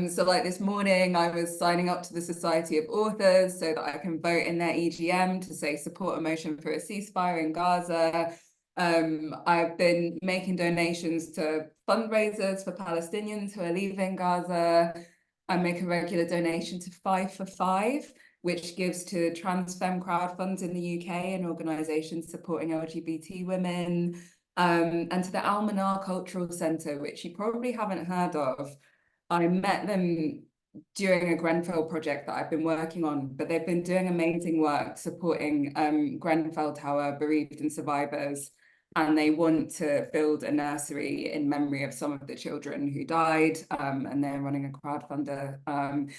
So like this morning, I was signing up to the Society of Authors so that I can vote in their EGM to say support a motion for a ceasefire in Gaza. I've been making donations to fundraisers for Palestinians who are leaving Gaza. I make a regular donation to 5 for 5, which gives to trans femme crowd funds in the UK and organisations supporting LGBT women, and to the Almanar Cultural Centre, which you probably haven't heard of. I met them during a Grenfell project that I've been working on, but they've been doing amazing work supporting Grenfell Tower bereaved and survivors, and they want to build a nursery in memory of some of the children who died, and they're running a crowdfunder. And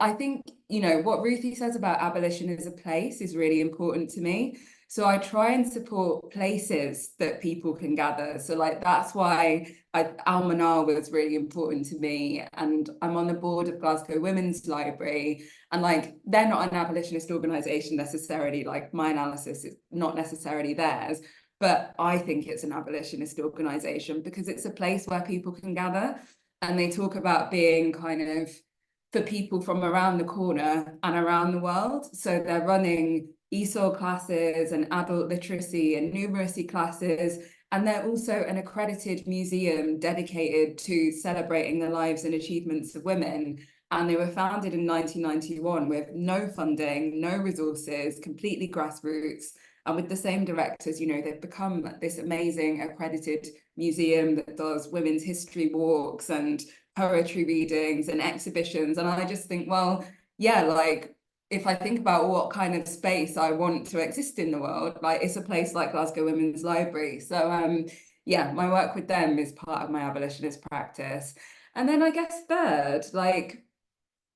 I think, you know, what Ruthie says about abolition as a place is really important to me. So I try and support places that people can gather. So like that's why Almanar was really important to me. And I'm on the board of Glasgow Women's Library. And like they're not an abolitionist organisation necessarily, like my analysis is not necessarily theirs. But I think it's an abolitionist organisation because it's a place where people can gather. And they talk about being kind of for people from around the corner and around the world. So they're running ESOL classes and adult literacy and numeracy classes. And they're also an accredited museum dedicated to celebrating the lives and achievements of women. And they were founded in 1991 with no funding, no resources, completely grassroots. And with the same directors, you know, they've become this amazing accredited museum that does women's history walks and poetry readings and exhibitions. And I just think, well, yeah, like, if I think about what kind of space I want to exist in the world, like it's a place like Glasgow Women's Library. So yeah, my work with them is part of my abolitionist practice. And then I guess third, like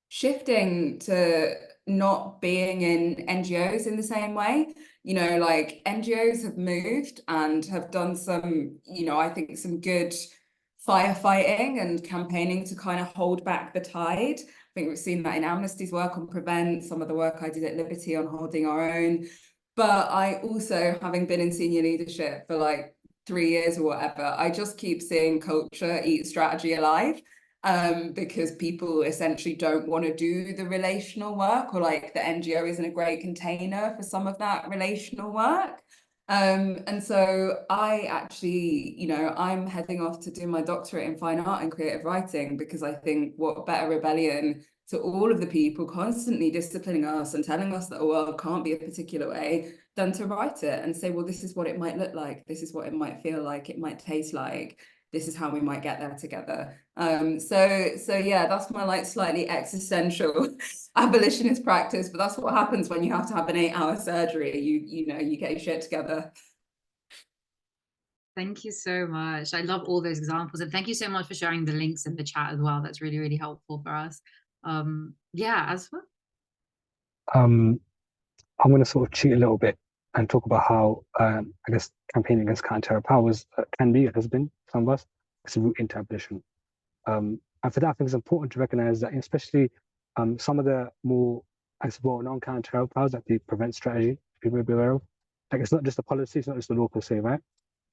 shifting to not being in NGOs in the same way. You know, like NGOs have moved and have done some, you know, I think some good firefighting and campaigning to kind of hold back the tide. I think we've seen that in Amnesty's work on Prevent, some of the work I did at Liberty on Holding Our Own. But I also, having been in senior leadership for like 3 years or whatever, I just keep seeing culture eat strategy alive. because people essentially don't want to do the relational work, or like the NGO isn't a great container for some of that relational work. And so I actually, you know, I'm heading off to do my doctorate in fine art and creative writing, because I think what better rebellion to all of the people constantly disciplining us and telling us that the world can't be a particular way than to write it and say, well, this is what it might look like, this is what it might feel like, it might taste like, this is how we might get there together. So yeah, that's my like slightly existential abolitionist practice, but that's what happens when you have to have an 8-hour surgery. You know, you get your shit together. Thank you so much. I love all those examples, and thank you so much for sharing the links in the chat as well. That's really, really helpful for us. Yeah, Azfar? I'm going to sort of cheat a little bit and talk about how I guess campaigning against counter powers can be, it has been, some of us, it's a route into abolition. And for that, I think it's important to recognize that, especially some of the more, I guess, well-known counter powers, like the prevent strategy, people will be aware of. Like, it's not just a policy, it's not just the local say, right?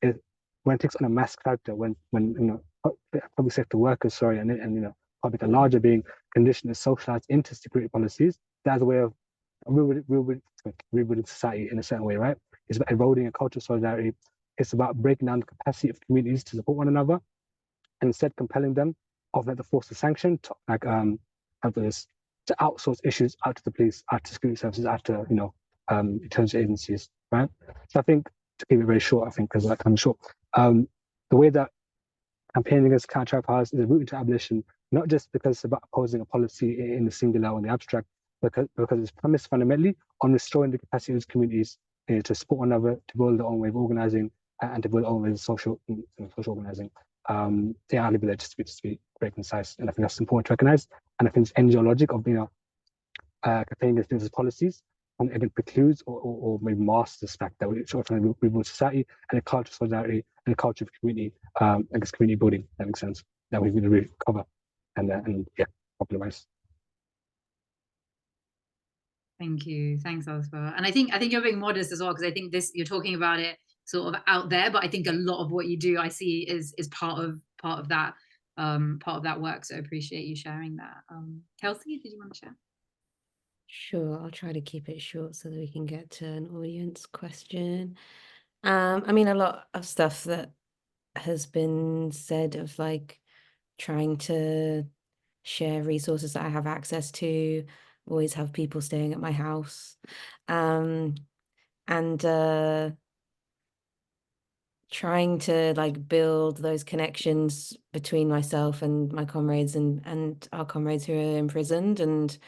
When it takes on a mass character, when you know, public sector workers, sorry, and you know, public at large are being conditioned and socialized into security policies, that's a way of rebuilding society in a certain way, right? It's about eroding a culture of solidarity. It's about breaking down the capacity of communities to support one another, and instead compelling them, of like the force of sanction, to like how this, to outsource issues out to the police, out to security services, out to, you know, intelligence agencies, right? So I think, to keep it very short, I think, because like I'm short, the way that campaigning against counter powers is a route into abolition, not just because it's about opposing a policy in the singular or in the abstract, because it's premised fundamentally on restoring the capacity of these communities to support one another, to build their own way of organizing, and to build their own way of social organizing. Yeah, I'll leave it there just to be very concise, and I think that's important to recognize. And I think it's NGO logic of, you know, campaigning against business policies, and again precludes or maybe masks the fact that we're trying to rebuild society and a culture of solidarity and a culture of community, I guess community building. That makes sense. That we really, really cover and yeah, popularize. Thank you. Thanks, Azfar. And I think you're being modest as well, because I think this, you're talking about it sort of out there, but I think a lot of what you do, I see, is part of that work. So I appreciate you sharing that. Kelsey, did you want to share? Sure, I'll try to keep it short so that we can get to an audience question. I mean, a lot of stuff that has been said of like trying to share resources that I have access to, always have people staying at my house, and trying to like build those connections between myself and my comrades and our comrades who are imprisoned, and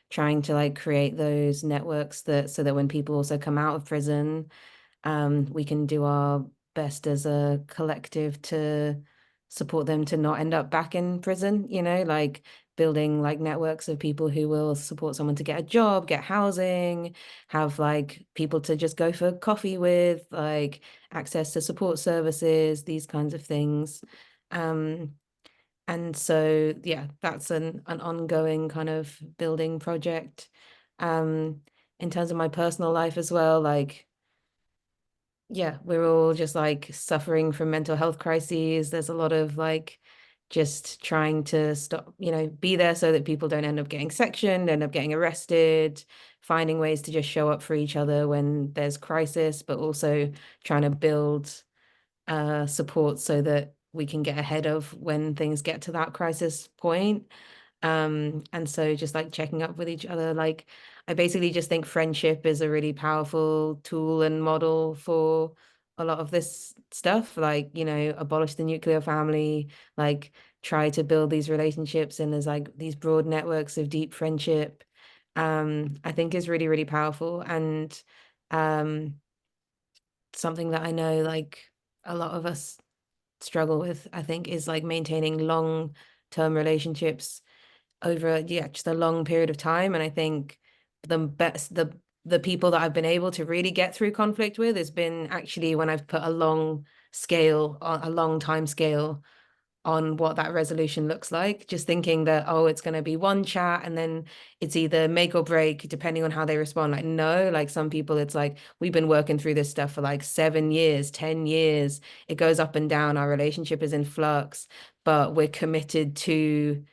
trying to like create those networks that so that when people also come out of prison, we can do our best as a collective to support them to not end up back in prison, you know, like building like networks of people who will support someone to get a job, get housing, have like people to just go for coffee with, like access to support services, these kinds of things. And so, yeah, that's an ongoing kind of building project. In terms of my personal life as well, like, yeah, we're all just like suffering from mental health crises. There's a lot of like just trying to stop, you know, be there so that people don't end up getting sectioned, end up getting arrested, finding ways to just show up for each other when there's crisis, but also trying to build support so that we can get ahead of when things get to that crisis point. And so just like checking up with each other, like I basically just think friendship is a really powerful tool and model for a lot of this stuff, like, you know, abolish the nuclear family, like try to build these relationships, and there's like these broad networks of deep friendship, I think is really, really powerful. And something that I know like a lot of us struggle with, I think, is like maintaining long-term relationships over just a long period of time. And I think the people that I've been able to really get through conflict with has been actually when I've put a long time scale on what that resolution looks like, just thinking that, oh, it's going to be one chat and then it's either make or break depending on how they respond. Like, no, like some people, it's like, we've been working through this stuff for like 7 years, 10 years. It goes up and down. Our relationship is in flux, but we're committed to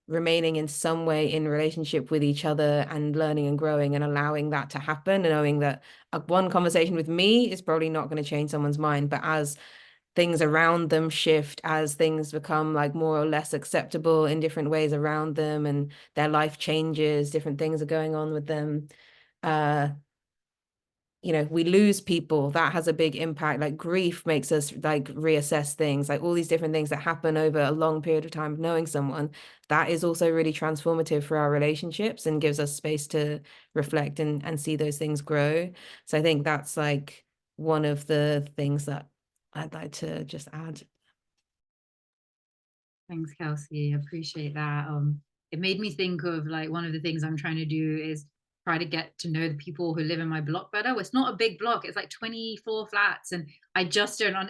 remaining in some way in relationship with each other and learning and growing and allowing that to happen, and knowing that one conversation with me is probably not going to change someone's mind, but as things around them shift, as things become like more or less acceptable in different ways around them and their life changes, different things are going on with them, you know, we lose people, that has a big impact. Like grief makes us like reassess things, like all these different things that happen over a long period of time of knowing someone, that is also really transformative for our relationships and gives us space to reflect and see those things grow. So I think that's like one of the things that I'd like to just add. Thanks, Kelsey. I appreciate that. It made me think of like one of the things I'm trying to do is try to get to know the people who live in my block better. It's not a big block, it's like 24 flats, and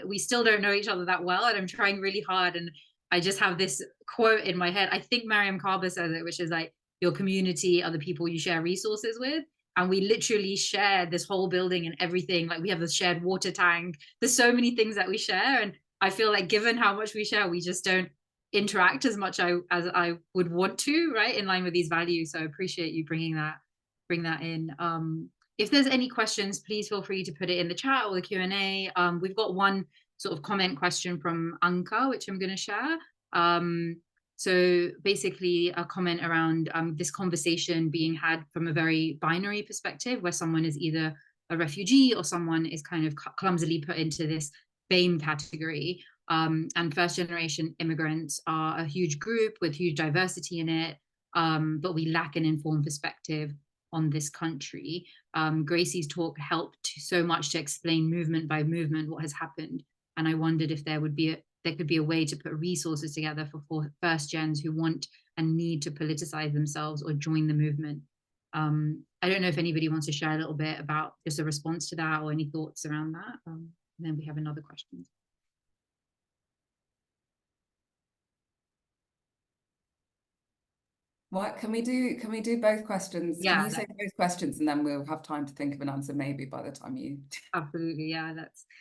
we still don't know each other that well, and I'm trying really hard. And I just have this quote in my head. I think Mariam Kaba says it, which is like, your community are the people you share resources with. And we literally share this whole building and everything. Like we have a shared water tank. There's so many things that we share. And I feel like given how much we share, we just don't interact as much as I would want to, right, in line with these values. So I appreciate you bring that in. If there's any questions, please feel free to put it in the chat or the Q&A. We've got one sort of comment question from Anka, which I'm going to share. So basically a comment around this conversation being had from a very binary perspective, where someone is either a refugee or someone is kind of clumsily put into this BAME category. And first generation immigrants are a huge group with huge diversity in it, but we lack an informed perspective on this country. Gracie's talk helped so much to explain movement by movement what has happened. And I wondered if there could be a way to put resources together for first gens who want and need to politicize themselves or join the movement. I don't know if anybody wants to share a little bit about just a response to that or any thoughts around that. And then we have another question. What can we do both questions? Yeah, can you say both questions, and then we'll have time to think of an answer maybe by the time you absolutely, yeah.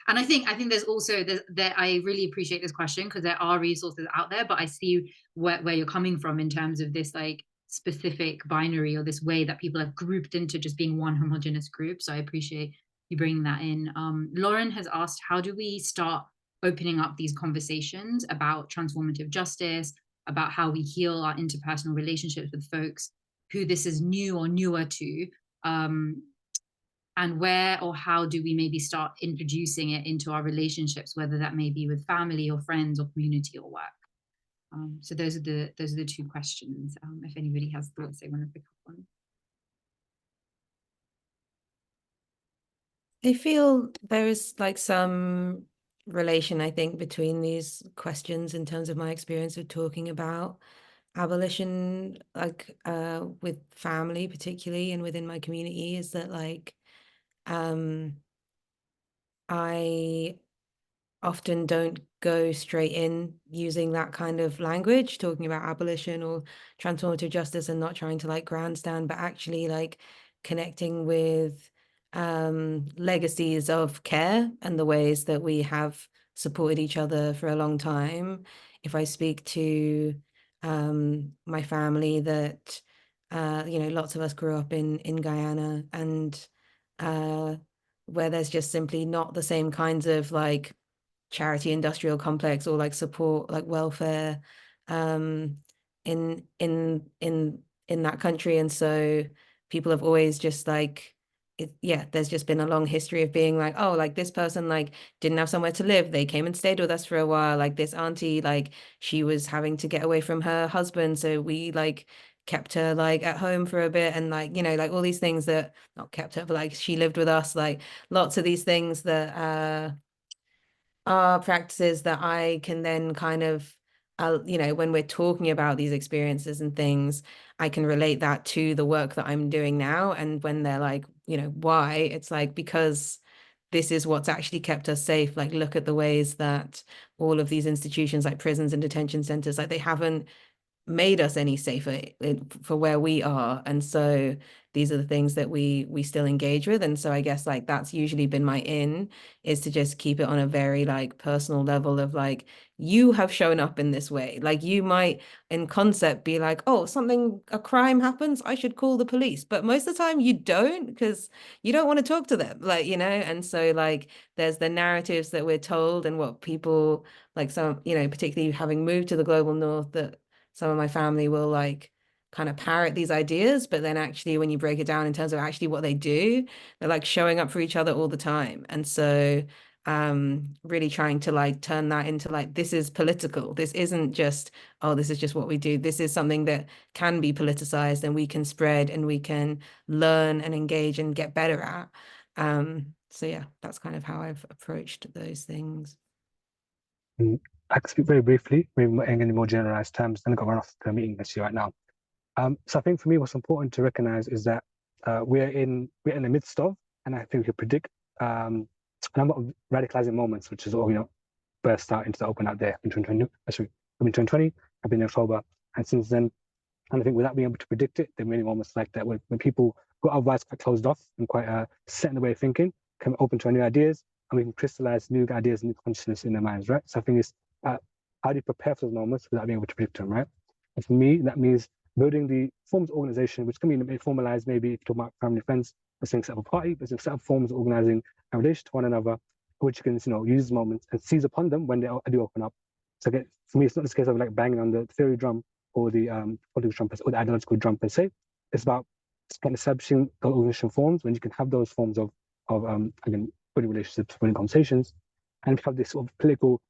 And I think there's also that I really appreciate this question, because there are resources out there, but I see where you're coming from in terms of this like specific binary or this way that people are grouped into just being one homogenous group. So I appreciate you bringing that in. Lauren has asked, how do we start opening up these conversations about transformative justice, about how we heal our interpersonal relationships with folks who this is new or newer to, and where or how do we maybe start introducing it into our relationships, whether that may be with family or friends or community or work. So those are the two questions. If anybody has thoughts they want to pick up on. I feel there is like some relation, I think, between these questions in terms of my experience of talking about abolition, like with family particularly and within my community, is that like I often don't go straight in using that kind of language, talking about abolition or transformative justice, and not trying to like grandstand, but actually like connecting with legacies of care and the ways that we have supported each other for a long time. If I speak to my family that you know, lots of us grew up in Guyana, and where there's just simply not the same kinds of like charity industrial complex or like support, like welfare in that country. And so people have always just like there's just been a long history of being like, oh, like this person like didn't have somewhere to live, they came and stayed with us for a while. Like this auntie, like she was having to get away from her husband, so we like kept her like at home for a bit, and like, you know, like all these things that, not kept her, but like she lived with us, like lots of these things that are practices that I can then kind of you know, when we're talking about these experiences and things, I can relate that to the work that I'm doing now. And when they're like, you know, why, it's like because this is what's actually kept us safe. Like, look at the ways that all of these institutions like prisons and detention centers, like they haven't made us any safer for where we are. And so these are the things that we still engage with. And so I guess like that's usually been my is to just keep it on a very like personal level of like, you have shown up in this way. Like you might in concept be like, oh, a crime happens, I should call the police. But most of the time you don't, because you don't want to talk to them, like, and so like there's the narratives that we're told and what people like some, particularly having moved to the global north, that some of my family will like kind of parrot these ideas, but then actually when you break it down in terms of actually what they do, they're like showing up for each other all the time. And so really trying to like turn that into like, this is political. This isn't just, oh, this is just what we do. This is something that can be politicized and we can spread and we can learn and engage and get better at. So yeah, that's kind of how I've approached those things. I can speak very briefly, maybe in any more generalized terms, and I've got to run off the meeting actually right now. So I think for me, what's important to recognize is that we're in the midst of, and I think we can predict a number of radicalizing moments, which is all burst out into the open out there in 2020, I've been in October, and since then, and I think without being able to predict it, there are many moments like that when people who are otherwise quite closed off and quite set in the way of thinking can open to new ideas, and we can crystallize new ideas, new consciousness in their minds, right? So I think it's how do you prepare for those moments without being able to predict them, right? And for me, that means building the forms of organization, which can be formalized, maybe if you talk about family, friends, let's say set up a party, but set up forms of organizing in relation to one another, which you can use moments and seize upon them when they do open up. So again, for me, it's not this case of like banging on the theory drum or the political drum or the ideological drum per se. It's about establishing those organization forms when you can have those forms of again, building relationships, building conversations, and have this sort of political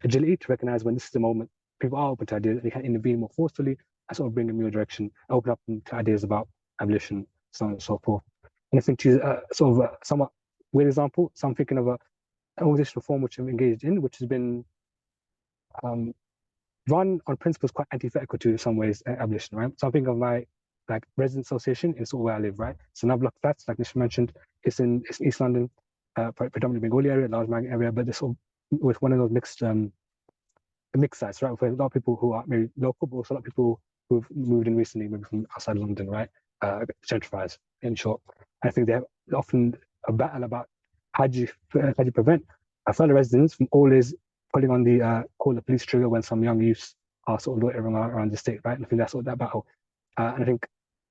agility to recognize when this is the moment people are open to ideas and they can intervene more forcefully and sort of bring them in your direction, open up to ideas about abolition, so on and so forth. And I think to use sort of a somewhat weird example, so I'm thinking of an organizational form which I'm engaged in, which has been run on principles quite antithetical to in some ways abolition, right? So I'm thinking of my resident association in sort of where I live, right? So now block flats, like Nishma mentioned, it's in East London, predominantly Bengali area, large migrant area, but this sort of with one of those mixed sites, right? With a lot of people who are maybe local, but also a lot of people who've moved in recently, maybe from outside London, right? Gentrified, in short. I think they have often a battle about how do you prevent fellow residents from always putting on the call the police trigger when some young youths are sort of loitering around the state, right? And I think that's what that battle. And I think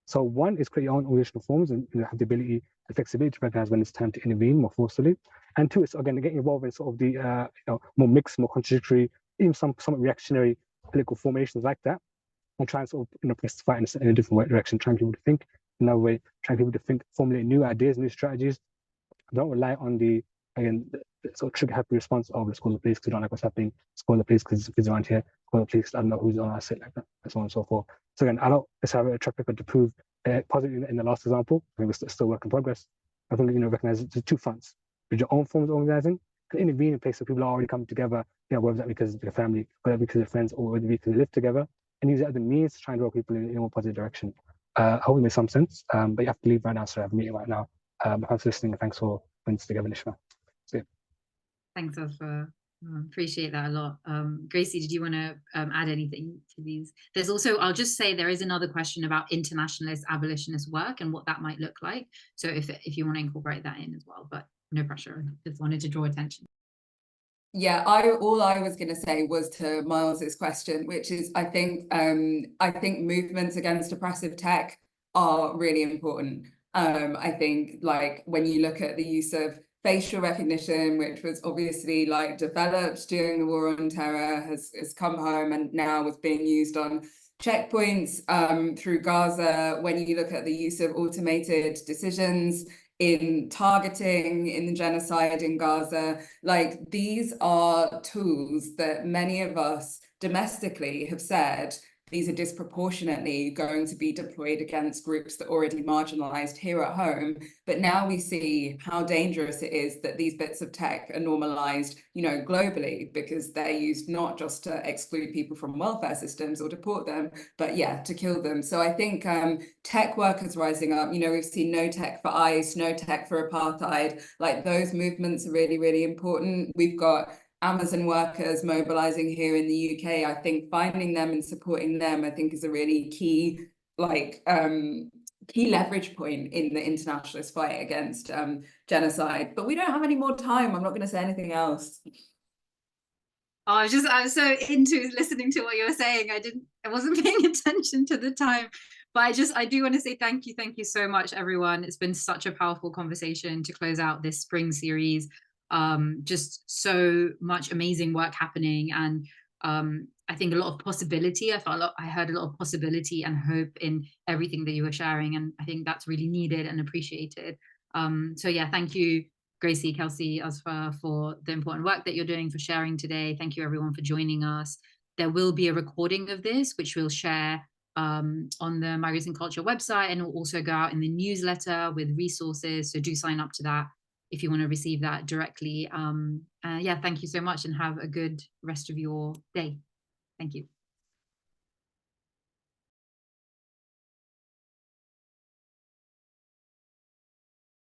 so. One is create your own organizational forms and have the ability, the flexibility to recognize when it's time to intervene more forcefully. And two is again getting involved in sort of the more mixed, more contradictory, even somewhat reactionary political formations like that, and try and sort of press the fight in a different direction, trying people to think another way, trying people to formulate new ideas, new strategies. Don't rely on the sort of trigger happy response of let's call the police because we don't like what's happening, let's call the police because it's around here, call the police, I don't know who's on our side, like that, and so on and so forth. So again, let's have a track record to prove positive in the last example. I think we're still work in progress. I think recognize the two fronts, with your own forms of organizing and intervene in places where people are already coming together, whether that because of their family, whether because of friends, or whether because they live together, and use that as a means to try and draw people in a more positive direction. I hope it makes some sense, but you have to leave right now, so I have a meeting right now. Thanks for listening and thanks for putting this together, Nishma. So, yeah. Thanks, Azfar. Appreciate that a lot. Gracie, did you want to add anything to these? There's also, I'll just say there is another question about internationalist abolitionist work and what that might look like. So if you want to incorporate that in as well, but no pressure, just wanted to draw attention. Yeah, all I was going to say was to Miles's question, which is I think movements against oppressive tech are really important. I think like when you look at the use of facial recognition, which was obviously like developed during the war on terror, has come home and now is being used on checkpoints through Gaza. When you look at the use of automated decisions in targeting, in the genocide in Gaza, like these are tools that many of us domestically have said these are disproportionately going to be deployed against groups that are already marginalized here at home. But now we see how dangerous it is that these bits of tech are normalized, you know, globally, because they're used not just to exclude people from welfare systems or deport them, but yeah, to kill them. So I think tech workers rising up, you know, we've seen no tech for ICE, no tech for apartheid, like those movements are really, really important. We've got Amazon workers mobilizing here in the UK. I think finding them and supporting them, I think, is a really key, like, key leverage point in the internationalist fight against genocide. But we don't have any more time. I'm not going to say anything else. Oh, I was so into listening to what you were saying. I wasn't paying attention to the time. But I do want to say thank you so much, everyone. It's been such a powerful conversation to close out this spring series. Just so much amazing work happening, and I think a lot of possibility. I heard a lot of possibility and hope in everything that you were sharing, and I think that's really needed and appreciated. So yeah, thank you, Gracie, Kelsey, Azfar, for the important work that you're doing, for sharing today. Thank you everyone for joining us. There will be a recording of this, which we'll share on the Migrants and Culture website, and it will also go out in the newsletter with resources. So do sign up to that if you want to receive that directly. Yeah, thank you so much and have a good rest of your day. Thank you.